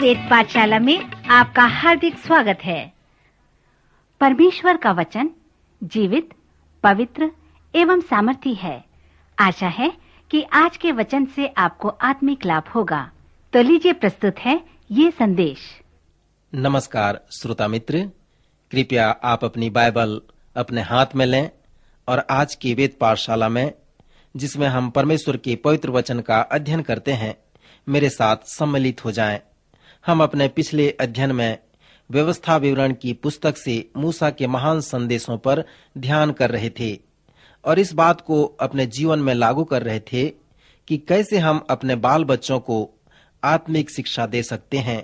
वेद पाठशाला में आपका हार्दिक स्वागत है। परमेश्वर का वचन जीवित, पवित्र एवं सामर्थी है। आशा है कि आज के वचन से आपको आत्मिक लाभ होगा। तो लीजिए प्रस्तुत है ये संदेश। नमस्कार श्रोता मित्र, कृपया आप अपनी बाइबल अपने हाथ में लें और आज की वेद पाठशाला में, जिसमें हम परमेश्वर के पवित्र वचन का अध्ययन करते हैं, मेरे साथ सम्मिलित हो जाएं। हम अपने पिछले अध्ययन में व्यवस्था विवरण की पुस्तक से मूसा के महान संदेशों पर ध्यान कर रहे थे और इस बात को अपने जीवन में लागू कर रहे थे कि कैसे हम अपने बाल बच्चों को आत्मिक शिक्षा दे सकते हैं।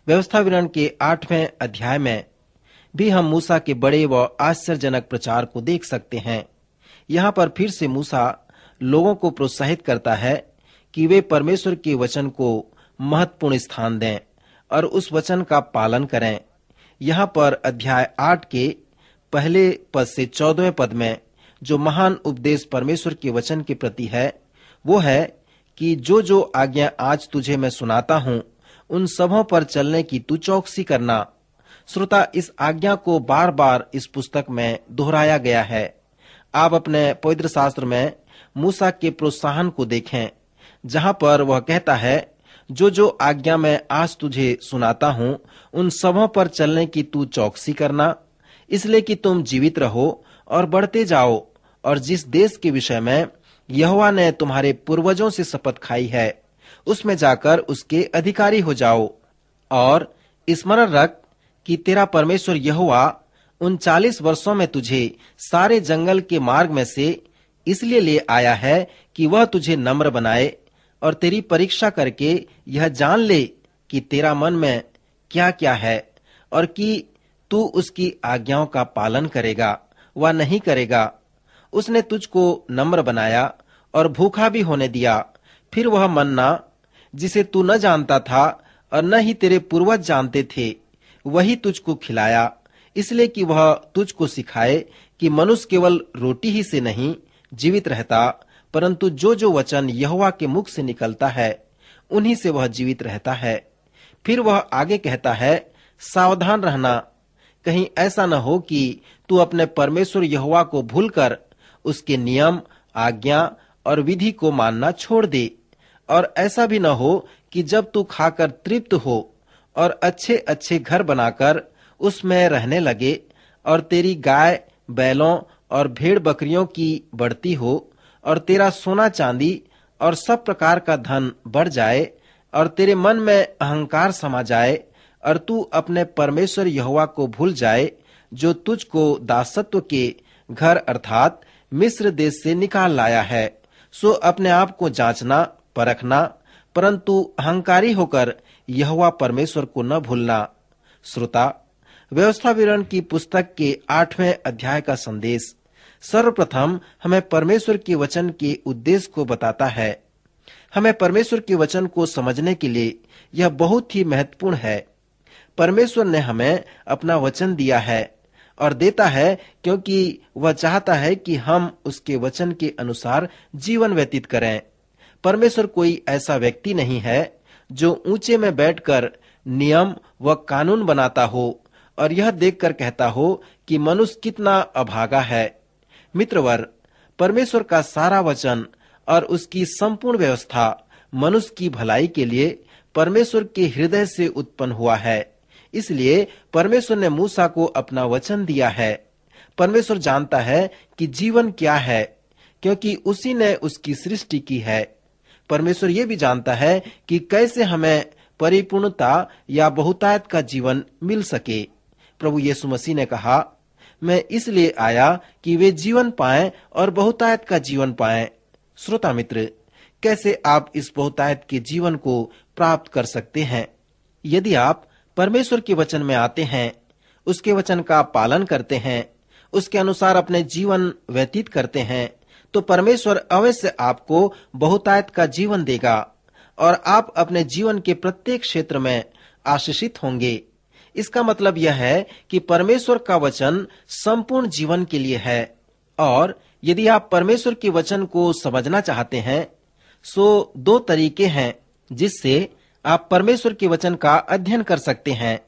व्यवस्था विवरण के 8वें अध्याय में भी हम मूसा के बड़े व आश्चर्यजनक प्रचार को देख सकते हैं। यहाँ पर फिर से मूसा लोगों को प्रोत्साहित करता है कि वे परमेश्वर के वचन को महत्वपूर्ण स्थान दें और उस वचन का पालन करें। यहाँ पर अध्याय 8 के पहले पद से 14वें पद में जो महान उपदेश परमेश्वर के वचन के प्रति है, वो है कि जो जो आज्ञा आज तुझे मैं सुनाता हूँ, उन सबों पर चलने की तू चौकसी करना। श्रोता, इस आज्ञा को बार बार इस पुस्तक में दोहराया गया है। आप अपने पवित्र शास्त्र में मूसा के प्रोत्साहन को देखें, जहाँ पर वह कहता है, जो जो आज्ञा मैं आज तुझे सुनाता हूँ, उन सबों पर चलने की तू चौकसी करना, इसलिए कि तुम जीवित रहो और बढ़ते जाओ, और जिस देश के विषय में यहोवा ने तुम्हारे पूर्वजों से शपथ खाई है, उसमें जाकर उसके अधिकारी हो जाओ। और स्मरण रख कि तेरा परमेश्वर यहोवा उन 40 वर्षों में तुझे सारे जंगल के मार्ग में से इसलिए ले आया है कि वह तुझे नम्र बनाए और तेरी परीक्षा करके यह जान ले कि तेरा मन में क्या क्या है और कि तू उसकी आज्ञाओं का पालन करेगा व नहीं करेगा। उसने तुझको नम्र बनाया और भूखा भी होने दिया। फिर वह मन्ना जिसे तू न जानता था और न ही तेरे पूर्वज जानते थे, वही तुझको खिलाया, इसलिए कि वह तुझको सिखाए कि मनुष्य केवल रोटी ही से नहीं जीवित रहता, परंतु जो जो वचन यहोवा के मुख से निकलता है, उन्हीं से वह जीवित रहता है। फिर वह आगे कहता है, सावधान रहना, कहीं ऐसा न हो कि तू अपने परमेश्वर यहोवा को भूलकर उसके नियम, आज्ञा और विधि को मानना छोड़ दे। और ऐसा भी न हो कि जब तू खाकर तृप्त हो और अच्छे अच्छे घर बनाकर उसमें रहने लगे और तेरी गाय, बैलों और भेड़ बकरियों की बढ़ती हो और तेरा सोना चांदी और सब प्रकार का धन बढ़ जाए और तेरे मन में अहंकार समा जाए और तू अपने परमेश्वर यहोवा को भूल जाए, जो तुझको दासत्व के घर अर्थात मिस्र देश से निकाल लाया है। सो अपने आप को जांचना परखना, परंतु अहंकारी होकर यहोवा परमेश्वर को न भूलना। श्रोता, व्यवस्था विवरण की पुस्तक के 8वें अध्याय का संदेश सर्वप्रथम हमें परमेश्वर के वचन के उद्देश्य को बताता है। हमें परमेश्वर के वचन को समझने के लिए यह बहुत ही महत्वपूर्ण है। परमेश्वर ने हमें अपना वचन दिया है और देता है क्योंकि वह चाहता है कि हम उसके वचन के अनुसार जीवन व्यतीत करें। परमेश्वर कोई ऐसा व्यक्ति नहीं है जो ऊंचे में बैठकर नियम व कानून बनाता हो और यह देखकर कहता हो कि मनुष्य कितना अभागा है। मित्रवर, परमेश्वर का सारा वचन और उसकी संपूर्ण व्यवस्था मनुष्य की भलाई के लिए परमेश्वर के हृदय से उत्पन्न हुआ है। इसलिए परमेश्वर ने मूसा को अपना वचन दिया है। परमेश्वर जानता है कि जीवन क्या है, क्योंकि उसी ने उसकी सृष्टि की है। परमेश्वर ये भी जानता है कि कैसे हमें परिपूर्णता या बहुतायत का जीवन मिल सके। प्रभु यीशु मसीह ने कहा, मैं इसलिए आया कि वे जीवन पाएं और बहुतायत का जीवन पाएं। श्रोता मित्र, कैसे आप इस बहुतायत के जीवन को प्राप्त कर सकते हैं? यदि आप परमेश्वर के वचन में आते हैं, उसके वचन का पालन करते हैं, उसके अनुसार अपने जीवन व्यतीत करते हैं, तो परमेश्वर अवश्य आपको बहुतायत का जीवन देगा और आप अपने जीवन के प्रत्येक क्षेत्र में आशीषित होंगे। इसका मतलब यह है कि परमेश्वर का वचन संपूर्ण जीवन के लिए है और यदि आप परमेश्वर के वचन को समझना चाहते हैं, सो 2 तरीके हैं जिससे आप परमेश्वर के वचन का अध्ययन कर सकते हैं।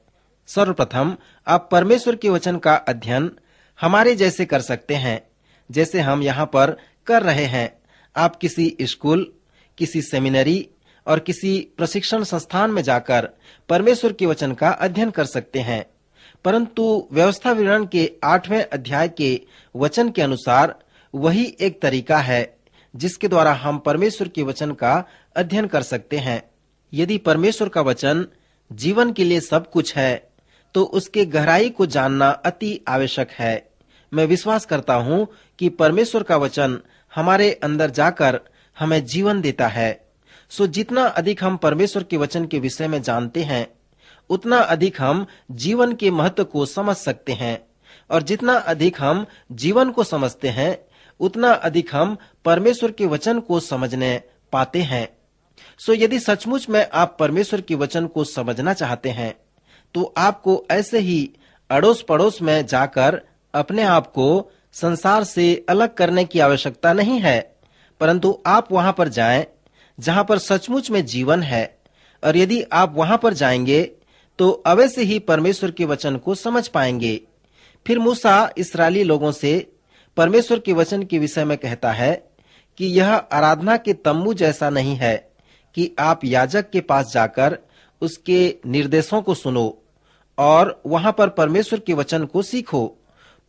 सर्वप्रथम आप परमेश्वर के वचन का अध्ययन हमारे जैसे कर सकते हैं, जैसे हम यहाँ पर कर रहे हैं। आप किसी स्कूल, किसी सेमिनरी और किसी प्रशिक्षण संस्थान में जाकर परमेश्वर के वचन का अध्ययन कर सकते हैं, परंतु व्यवस्था विवरण के 8वें अध्याय के वचन के अनुसार वही एक तरीका है जिसके द्वारा हम परमेश्वर के वचन का अध्ययन कर सकते हैं। यदि परमेश्वर का वचन जीवन के लिए सब कुछ है, तो उसके गहराई को जानना अति आवश्यक है। मैं विश्वास करता हूँ कि परमेश्वर का वचन हमारे अंदर जाकर हमें जीवन देता है। सो जितना अधिक हम परमेश्वर के वचन के विषय में जानते हैं, उतना अधिक हम जीवन के महत्व को समझ सकते हैं, और जितना अधिक हम जीवन को समझते हैं, उतना अधिक हम परमेश्वर के वचन को समझने पाते हैं। सो यदि सचमुच में आप परमेश्वर के वचन को समझना चाहते हैं, तो आपको ऐसे ही अड़ोस पड़ोस में जाकर अपने आप को संसार से अलग करने की आवश्यकता नहीं है, परंतु आप वहां पर जाएं जहां पर सचमुच में जीवन है। और यदि आप वहां पर जाएंगे तो अवश्य ही परमेश्वर के वचन को समझ पाएंगे। फिर मूसा इस्राएली लोगों से परमेश्वर के वचन के विषय में कहता है कि यह आराधना के तम्बू जैसा नहीं है कि आप याजक के पास जाकर उसके निर्देशों को सुनो और वहां पर परमेश्वर के वचन को सीखो,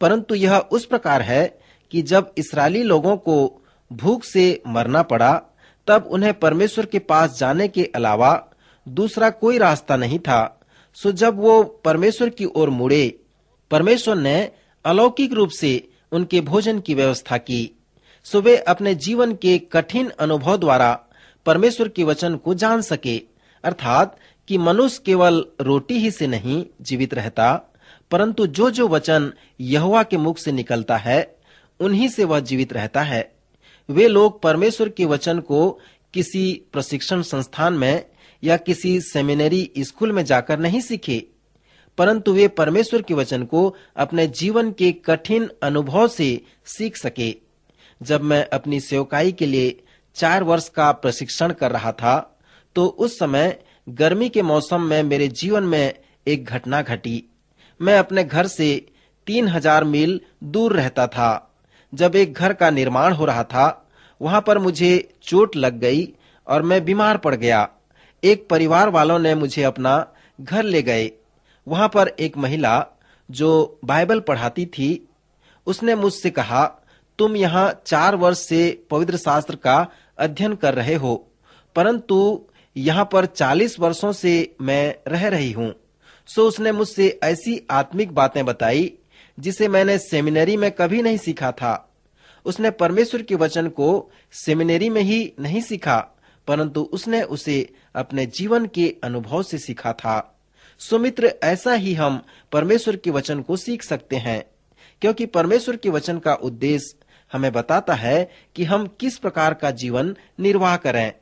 परंतु यह उस प्रकार है कि जब इस्राएली लोगों को भूख से मरना पड़ा, तब उन्हें परमेश्वर के पास जाने के अलावा दूसरा कोई रास्ता नहीं था। सो जब वो परमेश्वर की ओर मुड़े, परमेश्वर ने अलौकिक रूप से उनके भोजन की व्यवस्था की। सो वे अपने जीवन के कठिन अनुभव द्वारा परमेश्वर के वचन को जान सके, अर्थात कि मनुष्य केवल रोटी ही से नहीं जीवित रहता, परंतु जो जो वचन यहोवा के मुख से निकलता है, उन्हीं से वह जीवित रहता है। वे लोग परमेश्वर के वचन को किसी प्रशिक्षण संस्थान में या किसी सेमिनरी स्कूल में जाकर नहीं सीखे, परंतु वे परमेश्वर के वचन को अपने जीवन के कठिन अनुभव से सीख सके। जब मैं अपनी सेवकाई के लिए 4 वर्ष का प्रशिक्षण कर रहा था, तो उस समय गर्मी के मौसम में मेरे जीवन में एक घटना घटी। मैं अपने घर से 3000 मील दूर रहता था। जब एक घर का निर्माण हो रहा था, वहां पर मुझे चोट लग गई और मैं बीमार पड़ गया। एक परिवार वालों ने मुझे अपना घर ले गए। वहां पर एक महिला जो बाइबल पढ़ाती थी, उसने मुझसे कहा, तुम यहाँ 4 वर्ष से पवित्र शास्त्र का अध्ययन कर रहे हो, परंतु यहाँ पर 40 वर्षों से मैं रह रही हूँ। सो उसने मुझसे ऐसी आत्मिक बातें बताई जिसे मैंने सेमिनरी में कभी नहीं सीखा था। उसने परमेश्वर के वचन को सेमिनरी में ही नहीं सीखा, परंतु उसने उसे अपने जीवन के अनुभव से सीखा था। सो मित्र, ऐसा ही हम परमेश्वर के वचन को सीख सकते हैं, क्योंकि परमेश्वर के वचन का उद्देश्य हमें बताता है कि हम किस प्रकार का जीवन निर्वाह करें।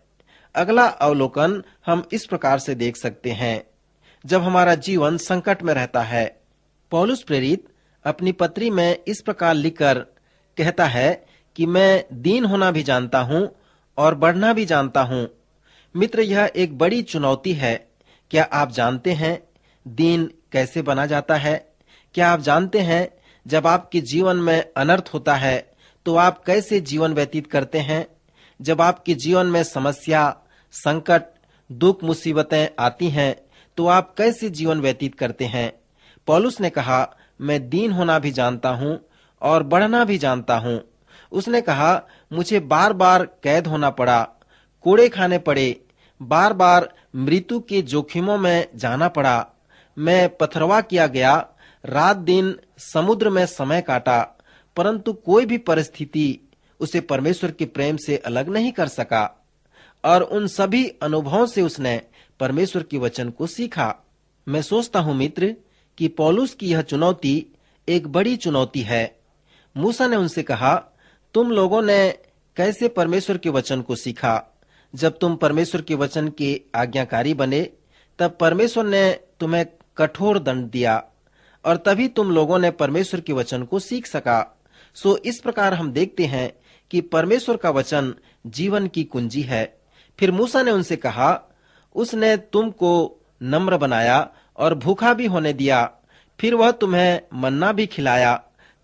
अगला अवलोकन हम इस प्रकार से देख सकते हैं, जब हमारा जीवन संकट में रहता है। पौलुस प्रेरित अपनी पत्री में इस प्रकार लिखकर कहता है कि मैं दीन होना भी जानता हूँ और बढ़ना भी जानता हूँ। मित्र, यह एक बड़ी चुनौती है। क्या आप जानते हैं दीन कैसे बना जाता है? क्या आप जानते हैं जब आपके जीवन में अनर्थ होता है तो आप कैसे जीवन व्यतीत करते हैं? जब आपके जीवन में समस्या, संकट, दुख, मुसीबतें आती हैं तो आप कैसे जीवन व्यतीत करते हैं? पौलुस ने कहा, मैं दीन होना भी जानता हूँ और बढ़ना भी जानता हूँ। उसने कहा, मुझे बार बार कैद होना पड़ा, कोड़े खाने पड़े, बार बार मृत्यु के जोखिमों में जाना पड़ा। मैं पथरवा किया गया, रात दिन समुद्र में समय काटा, परंतु कोई भी परिस्थिति उसे परमेश्वर के प्रेम से अलग नहीं कर सका। और उन सभी अनुभवों से उसने परमेश्वर के वचन को सीखा। मैं सोचता हूँ मित्र कि पौलुस की यह चुनौती एक बड़ी चुनौती है। मूसा ने उनसे कहा, तुम लोगों ने कैसे परमेश्वर के वचन को सीखा? जब तुम परमेश्वर के वचन के आज्ञाकारी बने, तब परमेश्वर ने तुम्हें कठोर दंड दिया और तभी तुम लोगों ने परमेश्वर के वचन को सीख सका। सो इस प्रकार हम देखते हैं कि परमेश्वर का वचन जीवन की कुंजी है। फिर मूसा ने उनसे कहा, उसने तुमको नम्र बनाया और भूखा भी होने दिया। फिर वह तुम्हें मन्ना भी खिलाया,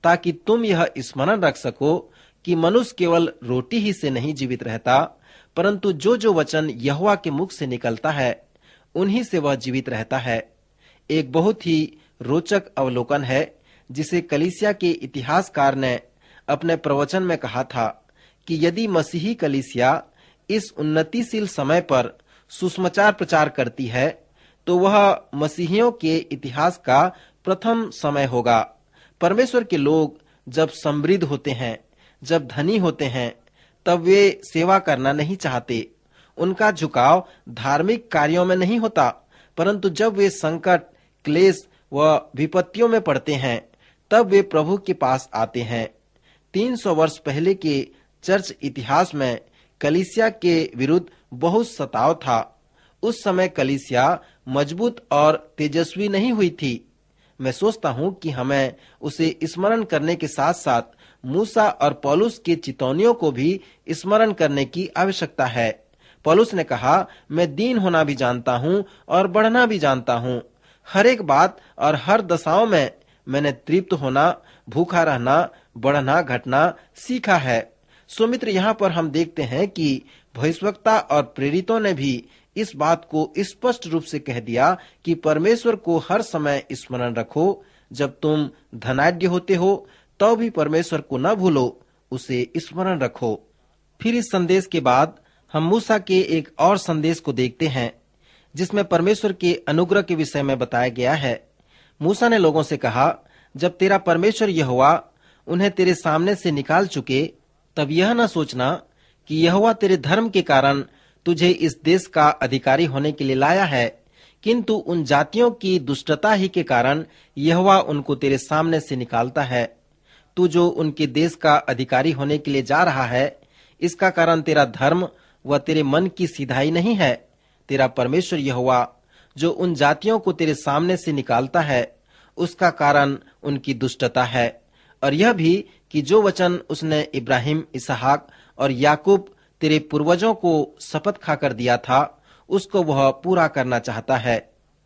ताकि तुम यह स्मरण रख सको कि मनुष्य केवल रोटी ही से नहीं जीवित रहता, परंतु जो जो वचन यहोवा के मुख से निकलता है उन्हीं से वह जीवित रहता है। एक बहुत ही रोचक अवलोकन है जिसे कलीसिया के इतिहासकार ने अपने प्रवचन में कहा था कि यदि मसीही कलीसिया इस उन्नतिशील समय पर सुसमाचार प्रचार करती है तो वह मसीहियों के इतिहास का प्रथम समय होगा। परमेश्वर के लोग जब समृद्ध होते हैं, जब धनी होते हैं, तब वे सेवा करना नहीं चाहते। उनका झुकाव धार्मिक कार्यों में नहीं होता, परंतु जब वे संकट, क्लेश व विपत्तियों में पड़ते हैं तब वे प्रभु के पास आते हैं। 300 वर्ष पहले के चर्च इतिहास में कलीसिया के विरुद्ध बहुत सताव था। उस समय कलीसिया मजबूत और तेजस्वी नहीं हुई थी। मैं सोचता हूँ कि हमें उसे स्मरण करने के साथ साथ मूसा और पौलुस के चितौनियों को भी स्मरण करने की आवश्यकता है। पौलुस ने कहा, मैं दीन होना भी जानता हूँ और बढ़ना भी जानता हूँ। हर एक बात और हर दशाओं में मैंने तृप्त होना, भूखा रहना, बढ़ना, घटना सीखा है। सो मित्र, यहाँ पर हम देखते हैं कि भविष्यवक्ता और प्रेरितों ने भी इस बात को स्पष्ट रूप से कह दिया कि परमेश्वर को हर समय स्मरण रखो। जब तुम धनाढ्य होते हो तो भी परमेश्वर को न भूलो, उसे स्मरण रखो। फिर इस संदेश के बाद हम मूसा के एक और संदेश को देखते हैं जिसमें परमेश्वर के अनुग्रह के विषय में बताया गया है। मूसा ने लोगों से कहा, जब तेरा परमेश्वर यहोवा उन्हें तेरे सामने से निकाल चुके, तब यह न सोचना कि यहोवा तेरे धर्म के कारण तुझे इस देश का अधिकारी होने के लिए लाया है, किंतु उन जातियों की दुष्टता ही के कारण यहोवा उनको तेरे सामने से निकालता है। तू जो उनके देश का अधिकारी होने के लिए जा रहा है, इसका कारण तेरा धर्म व तेरे मन की सीधाई नहीं है। तेरा परमेश्वर यहोवा जो उन जातियों को तेरे सामने से निकालता है, उसका कारण उनकी दुष्टता है, और यह भी कि जो वचन उसने इब्राहिम, इसहाक और याकूब तेरे पूर्वजों को शपथ खाकर दिया था, उसको वह पूरा करना चाहता है।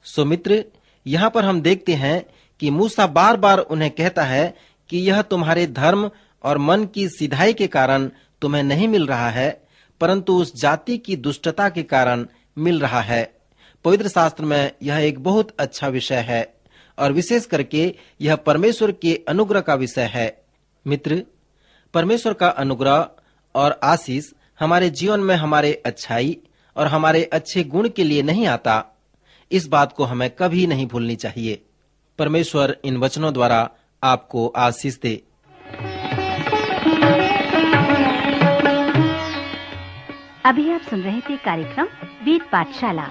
सो मित्र, यहाँ पर हम देखते हैं कि मूसा बार बार उन्हें कहता है कि यह तुम्हारे धर्म और मन की सीधाई के कारण तुम्हें नहीं मिल रहा है, परंतु उस जाति की दुष्टता के कारण मिल रहा है। पवित्र शास्त्र में यह एक बहुत अच्छा विषय है और विशेष करके यह परमेश्वर के अनुग्रह का विषय है। मित्र, परमेश्वर का अनुग्रह और आशीष हमारे जीवन में हमारे अच्छाई और हमारे अच्छे गुण के लिए नहीं आता। इस बात को हमें कभी नहीं भूलनी चाहिए। परमेश्वर इन वचनों द्वारा आपको आशीष दे। अभी आप सुन रहे थे कार्यक्रम वेद पाठशाला।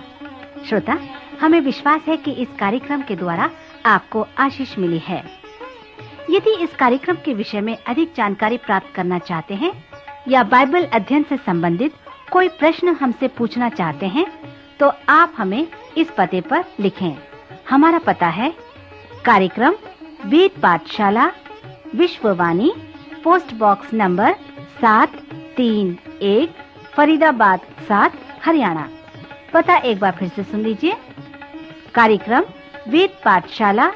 श्रोता, हमें विश्वास है कि इस कार्यक्रम के द्वारा आपको आशीष मिली है। यदि इस कार्यक्रम के विषय में अधिक जानकारी प्राप्त करना चाहते हैं या बाइबल अध्ययन से संबंधित कोई प्रश्न हमसे पूछना चाहते हैं, तो आप हमें इस पते पर लिखें। हमारा पता है कार्यक्रम Ved Pathshala, Vishwavani, post box number 731, Faridabad 7, Haryana. पता एक बार फिर से सुन लीजिए। कार्यक्रम Ved Pathshala,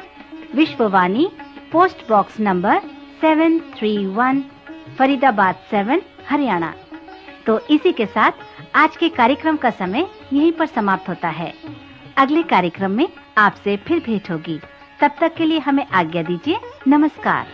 Vishwavani, post box number 731, Faridabad 7, Haryana. तो इसी के साथ आज के कार्यक्रम का समय यहीं पर समाप्त होता है। अगले कार्यक्रम में आपसे फिर भेंट होगी। तब तक के लिए हमें आज्ञा दीजिए। नमस्कार।